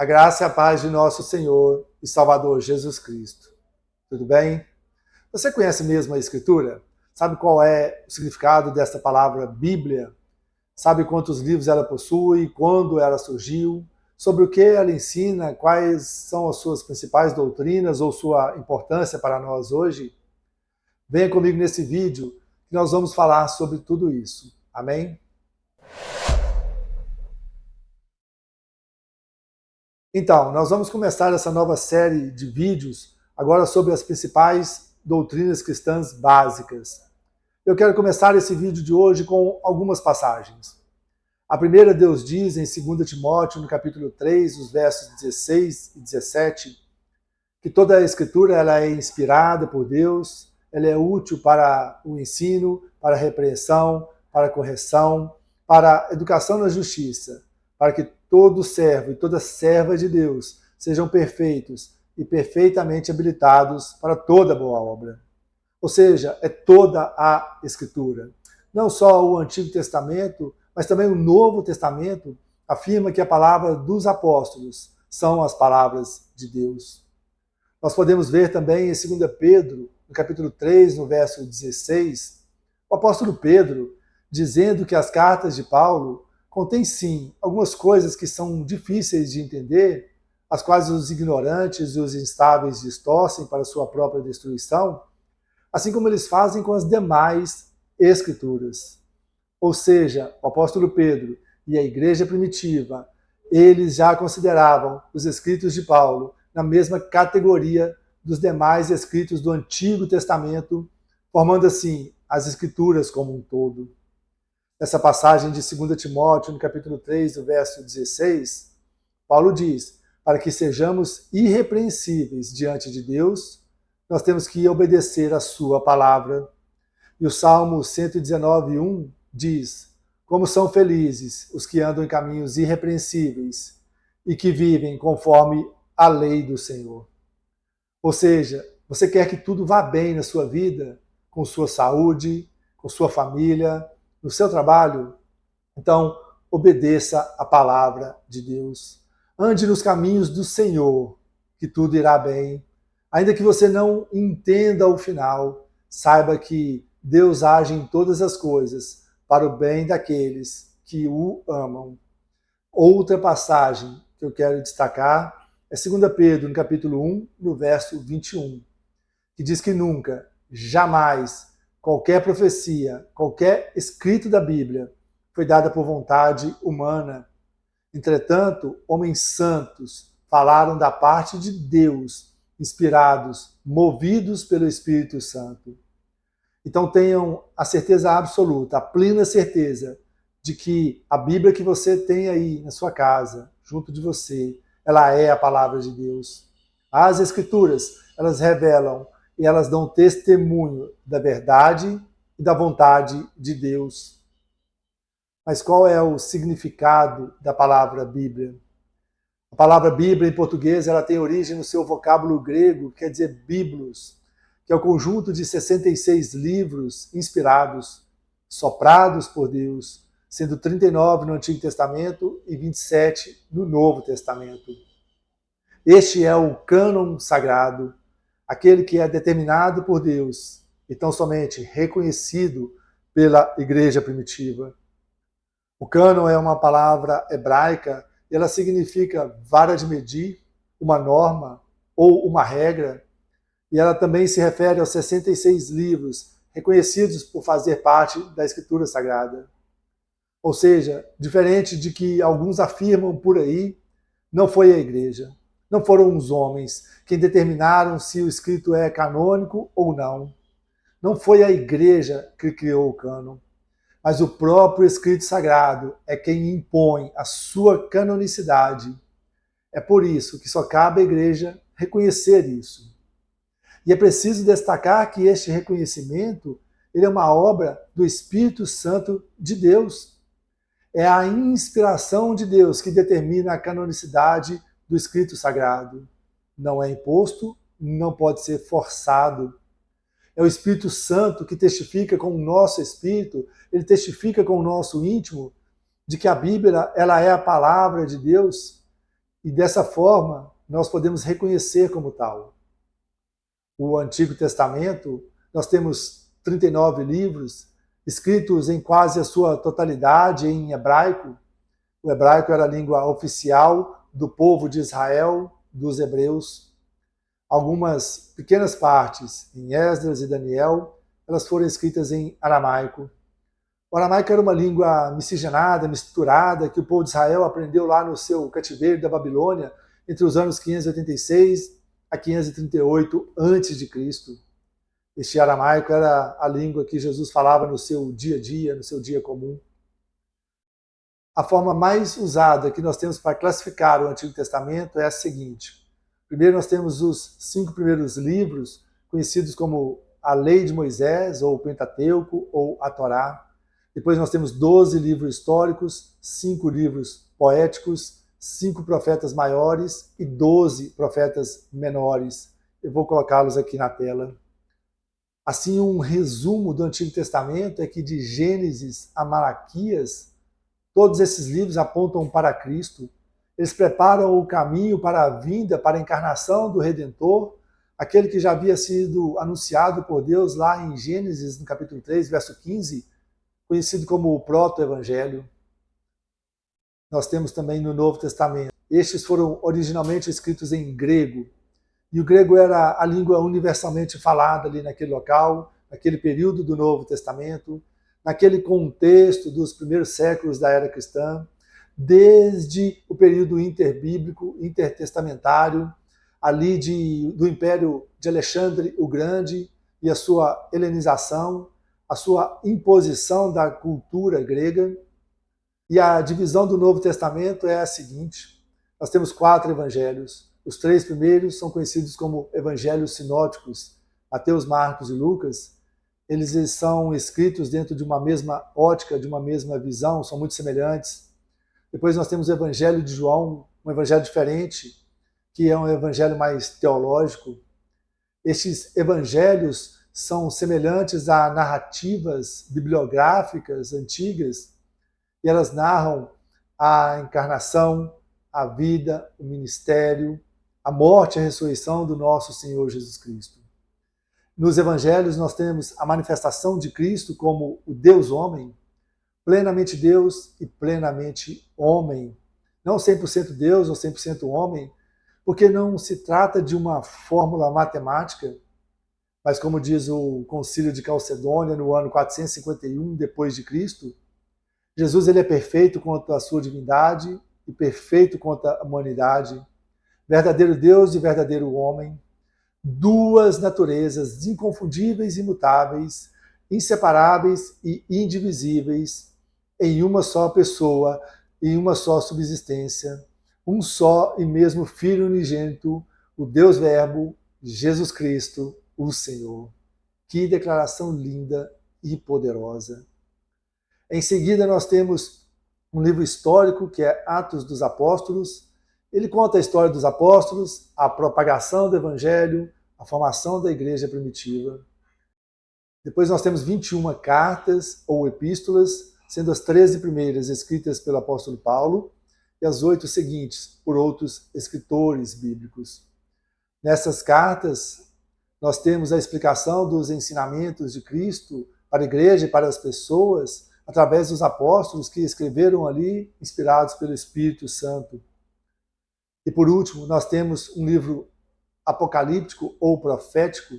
A graça e a paz de nosso Senhor e Salvador Jesus Cristo. Tudo bem? Você conhece mesmo a Escritura? Sabe qual é o significado desta palavra Bíblia? Sabe quantos livros ela possui, quando ela surgiu, sobre o que ela ensina, quais são as suas principais doutrinas ou sua importância para nós hoje? Venha comigo nesse vídeo que nós vamos falar sobre tudo isso. Amém? Então, nós vamos começar essa nova série de vídeos agora sobre as principais doutrinas cristãs básicas. Eu quero começar esse vídeo de hoje com algumas passagens. A primeira, Deus diz em 2 Timóteo, no capítulo 3, os versos 16 e 17, que toda a Escritura ela é inspirada por Deus, ela é útil para o ensino, para a repreensão, para a correção, para a educação na justiça, para que todo servo e toda serva de Deus sejam perfeitos e perfeitamente habilitados para toda boa obra. Ou seja, é toda a Escritura. Não só o Antigo Testamento, mas também o Novo Testamento afirma que a palavra dos apóstolos são as palavras de Deus. Nós podemos ver também em 2 Pedro, no capítulo 3, no verso 16, o apóstolo Pedro dizendo que as cartas de Paulo contêm sim algumas coisas que são difíceis de entender, as quais os ignorantes e os instáveis distorcem para sua própria destruição, assim como eles fazem com as demais Escrituras. Ou seja, o apóstolo Pedro e a igreja primitiva, eles já consideravam os escritos de Paulo na mesma categoria dos demais escritos do Antigo Testamento, formando assim as Escrituras como um todo. Nessa passagem de 2 Timóteo, no capítulo 3, do verso 16, Paulo diz, para que sejamos irrepreensíveis diante de Deus, nós temos que obedecer a sua palavra. E o Salmo 119, 1 diz, como são felizes os que andam em caminhos irrepreensíveis e que vivem conforme a lei do Senhor. Ou seja, você quer que tudo vá bem na sua vida, com sua saúde, com sua família, no seu trabalho? Então, obedeça a palavra de Deus. Ande nos caminhos do Senhor, que tudo irá bem. Ainda que você não entenda o final, saiba que Deus age em todas as coisas para o bem daqueles que o amam. Outra passagem que eu quero destacar é 2 Pedro, no capítulo 1, no verso 21, que diz que nunca, jamais, qualquer profecia, qualquer escrito da Bíblia foi dada por vontade humana. Entretanto, homens santos falaram da parte de Deus, inspirados, movidos pelo Espírito Santo. Então tenham a certeza absoluta, a plena certeza de que a Bíblia que você tem aí na sua casa, junto de você, ela é a palavra de Deus. As Escrituras, elas revelam e elas dão testemunho da verdade e da vontade de Deus. Mas qual é o significado da palavra Bíblia? A palavra Bíblia em português ela tem origem no seu vocábulo grego, quer dizer biblos, que é o conjunto de 66 livros inspirados, soprados por Deus, sendo 39 no Antigo Testamento e 27 no Novo Testamento. Este é o cânon sagrado, aquele que é determinado por Deus e tão somente reconhecido pela igreja primitiva. O cânon é uma palavra hebraica e ela significa vara de medir, uma norma ou uma regra, e ela também se refere aos 66 livros reconhecidos por fazer parte da Escritura Sagrada. Ou seja, diferente de que alguns afirmam por aí, não foi a igreja, não foram os homens quem determinaram se o escrito é canônico ou não. Não foi a igreja que criou o cânon, mas o próprio escrito sagrado é quem impõe a sua canonicidade. É por isso que só cabe à igreja reconhecer isso. E é preciso destacar que este reconhecimento ele é uma obra do Espírito Santo de Deus. É a inspiração de Deus que determina a canonicidade do escrito sagrado. Não é imposto, não pode ser forçado. É o Espírito Santo que testifica com o nosso espírito, ele testifica com o nosso íntimo de que a Bíblia ela é a palavra de Deus e dessa forma nós podemos reconhecer como tal. O Antigo Testamento, nós temos 39 livros, escritos em quase a sua totalidade em hebraico. O hebraico era a língua oficial do povo de Israel, dos hebreus. Algumas pequenas partes, em Esdras e Daniel, elas foram escritas em aramaico. O aramaico era uma língua miscigenada, misturada, que o povo de Israel aprendeu lá no seu cativeiro da Babilônia, entre os anos 586 a 538 a.C. Este aramaico era a língua que Jesus falava no seu dia a dia, no seu dia comum. A forma mais usada que nós temos para classificar o Antigo Testamento é a seguinte. Primeiro nós temos os 5 primeiros livros, conhecidos como a Lei de Moisés, ou o Pentateuco, ou a Torá. Depois nós temos 12 livros históricos, 5 livros poéticos, 5 profetas maiores e 12 profetas menores. Eu vou colocá-los aqui na tela. Assim, um resumo do Antigo Testamento é que de Gênesis a Malaquias, todos esses livros apontam para Cristo. Eles preparam o caminho para a vinda, para a encarnação do Redentor, aquele que já havia sido anunciado por Deus lá em Gênesis, no capítulo 3, verso 15, conhecido como o Proto-Evangelho. Nós temos também no Novo Testamento. Estes foram originalmente escritos em grego, e o grego era a língua universalmente falada ali naquele local, naquele período do Novo Testamento, naquele contexto dos primeiros séculos da era cristã, desde o período interbíblico, intertestamentário, ali do Império de Alexandre o Grande e a sua helenização, a sua imposição da cultura grega. E a divisão do Novo Testamento é a seguinte: nós temos 4 evangelhos. Os 3 primeiros são conhecidos como evangelhos sinóticos, Mateus, Marcos e Lucas. Eles são escritos dentro de uma mesma ótica, de uma mesma visão, são muito semelhantes. Depois nós temos o Evangelho de João, um evangelho diferente, que é um evangelho mais teológico. Estes evangelhos são semelhantes a narrativas bibliográficas antigas, e elas narram a encarnação, a vida, o ministério, a morte e a ressurreição do nosso Senhor Jesus Cristo. Nos evangelhos nós temos a manifestação de Cristo como o Deus-homem, plenamente Deus e plenamente homem. Não 100% Deus ou 100% homem, porque não se trata de uma fórmula matemática, mas como diz o Concílio de Calcedônia no ano 451 depois de Cristo, Jesus ele é perfeito quanto à sua divindade e perfeito quanto à humanidade, verdadeiro Deus e verdadeiro homem, 2 naturezas inconfundíveis e imutáveis, inseparáveis e indivisíveis, em uma só pessoa, em uma só subsistência, um só e mesmo Filho unigênito, o Deus Verbo, Jesus Cristo, o Senhor. Que declaração linda e poderosa. Em seguida nós temos um livro histórico que é Atos dos Apóstolos. Ele conta a história dos apóstolos, a propagação do evangelho, a formação da igreja primitiva. Depois nós temos 21 cartas ou epístolas, sendo as 13 primeiras escritas pelo apóstolo Paulo e as 8 seguintes por outros escritores bíblicos. Nessas cartas, nós temos a explicação dos ensinamentos de Cristo para a igreja e para as pessoas, através dos apóstolos que escreveram ali, inspirados pelo Espírito Santo. E por último, nós temos um livro apocalíptico ou profético,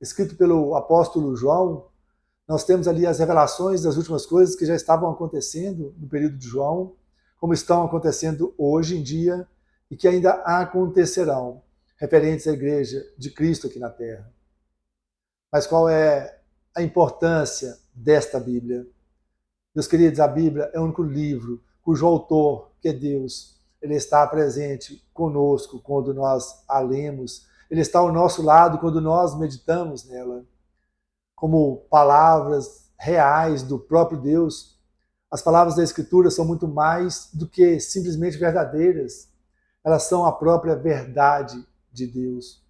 escrito pelo apóstolo João. Nós temos ali as revelações das últimas coisas que já estavam acontecendo no período de João, como estão acontecendo hoje em dia e que ainda acontecerão, referentes à igreja de Cristo aqui na Terra. Mas qual é a importância desta Bíblia? Meus queridos, a Bíblia é o único livro cujo autor, que é Deus, ele está presente conosco quando nós a lemos, ele está ao nosso lado quando nós meditamos nela. Como palavras reais do próprio Deus, as palavras da Escritura são muito mais do que simplesmente verdadeiras, elas são a própria verdade de Deus.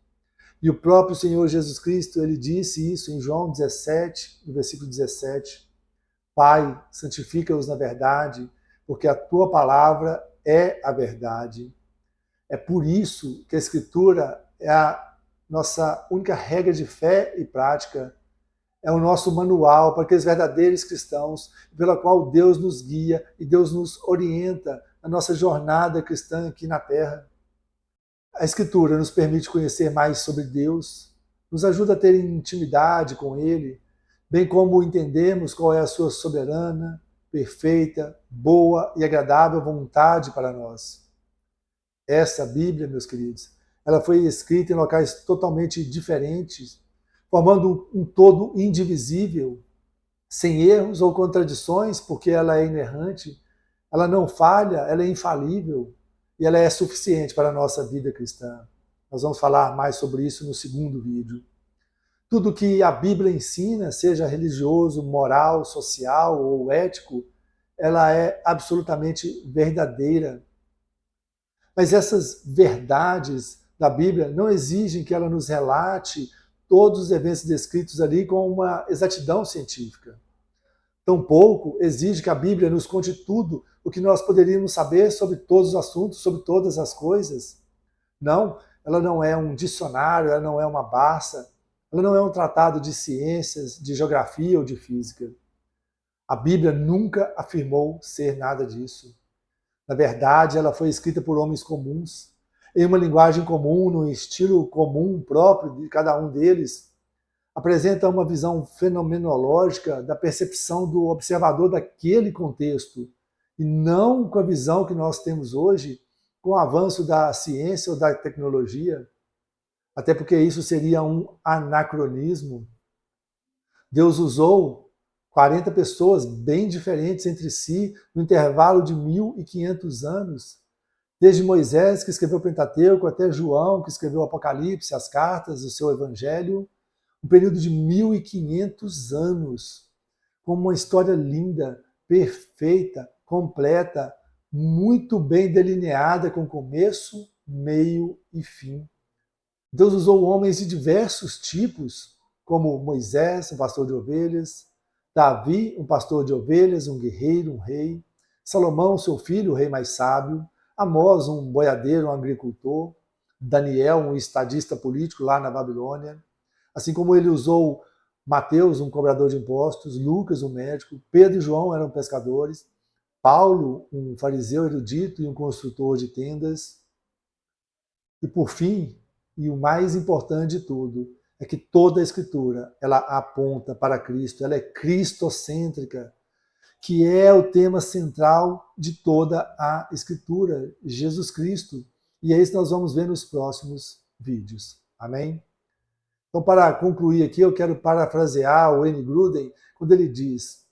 E o próprio Senhor Jesus Cristo, ele disse isso em João 17, no versículo 17, Pai, santifica-os na verdade, porque a tua palavra é a verdade. É por isso que a Escritura é a nossa única regra de fé e prática, é o nosso manual para aqueles verdadeiros cristãos, pela qual Deus nos guia e Deus nos orienta na nossa jornada cristã aqui na Terra. A Escritura nos permite conhecer mais sobre Deus, nos ajuda a ter intimidade com Ele, bem como entendermos qual é a sua soberana, perfeita, boa e agradável vontade para nós. Essa Bíblia, meus queridos, ela foi escrita em locais totalmente diferentes, formando um todo indivisível, sem erros ou contradições, porque ela é inerrante, ela não falha, ela é infalível e ela é suficiente para a nossa vida cristã. Nós vamos falar mais sobre isso no segundo vídeo. Tudo que a Bíblia ensina, seja religioso, moral, social ou ético, ela é absolutamente verdadeira. Mas essas verdades da Bíblia não exigem que ela nos relate todos os eventos descritos ali com uma exatidão científica. Tampouco exige que a Bíblia nos conte tudo o que nós poderíamos saber sobre todos os assuntos, sobre todas as coisas. Não, ela não é um dicionário, ela não é uma Barça, ela não é um tratado de ciências, de geografia ou de física. A Bíblia nunca afirmou ser nada disso. Na verdade, ela foi escrita por homens comuns, em uma linguagem comum, no estilo comum próprio de cada um deles. Apresenta uma visão fenomenológica da percepção do observador daquele contexto, e não com a visão que nós temos hoje, com o avanço da ciência ou da tecnologia, até porque isso seria um anacronismo. Deus usou 40 pessoas bem diferentes entre si, no intervalo de 1.500 anos, desde Moisés, que escreveu o Pentateuco, até João, que escreveu o Apocalipse, as cartas, o seu Evangelho, um período de 1.500 anos, com uma história linda, perfeita, completa, muito bem delineada, com começo, meio e fim. Deus usou homens de diversos tipos, como Moisés, um pastor de ovelhas, Davi, um pastor de ovelhas, um guerreiro, um rei, Salomão, seu filho, o rei mais sábio, Amós, um boiadeiro, um agricultor, Daniel, um estadista político lá na Babilônia, assim como ele usou Mateus, um cobrador de impostos, Lucas, um médico, Pedro e João eram pescadores, Paulo, um fariseu erudito e um construtor de tendas. E por fim, e o mais importante de tudo, é que toda a Escritura ela aponta para Cristo, ela é cristocêntrica, que é o tema central de toda a Escritura, Jesus Cristo. E é isso que nós vamos ver nos próximos vídeos. Amém? Então, para concluir aqui, eu quero parafrasear o Wayne Grudem, quando ele diz: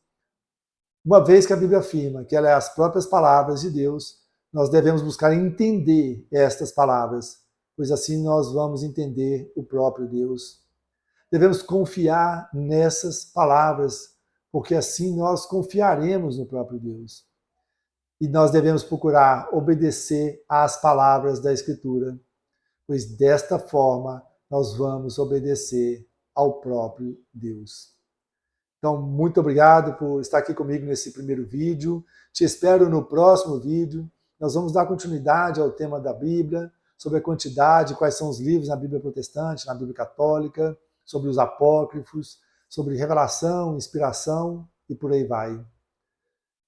uma vez que a Bíblia afirma que ela é as próprias palavras de Deus, nós devemos buscar entender estas palavras, pois assim nós vamos entender o próprio Deus. Devemos confiar nessas palavras, porque assim nós confiaremos no próprio Deus. E nós devemos procurar obedecer às palavras da Escritura, pois desta forma nós vamos obedecer ao próprio Deus. Então, muito obrigado por estar aqui comigo nesse primeiro vídeo. Te espero no próximo vídeo. Nós vamos dar continuidade ao tema da Bíblia, sobre a quantidade, quais são os livros na Bíblia protestante, na Bíblia católica, sobre os apócrifos, sobre revelação, inspiração e por aí vai.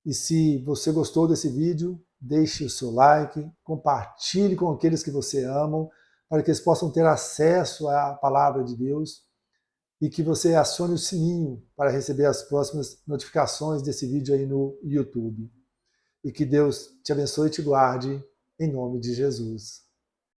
E se você gostou desse vídeo, deixe o seu like, compartilhe com aqueles que você ama, para que eles possam ter acesso à palavra de Deus, e que você acione o sininho para receber as próximas notificações desse vídeo aí no YouTube. E que Deus te abençoe e te guarde, em nome de Jesus.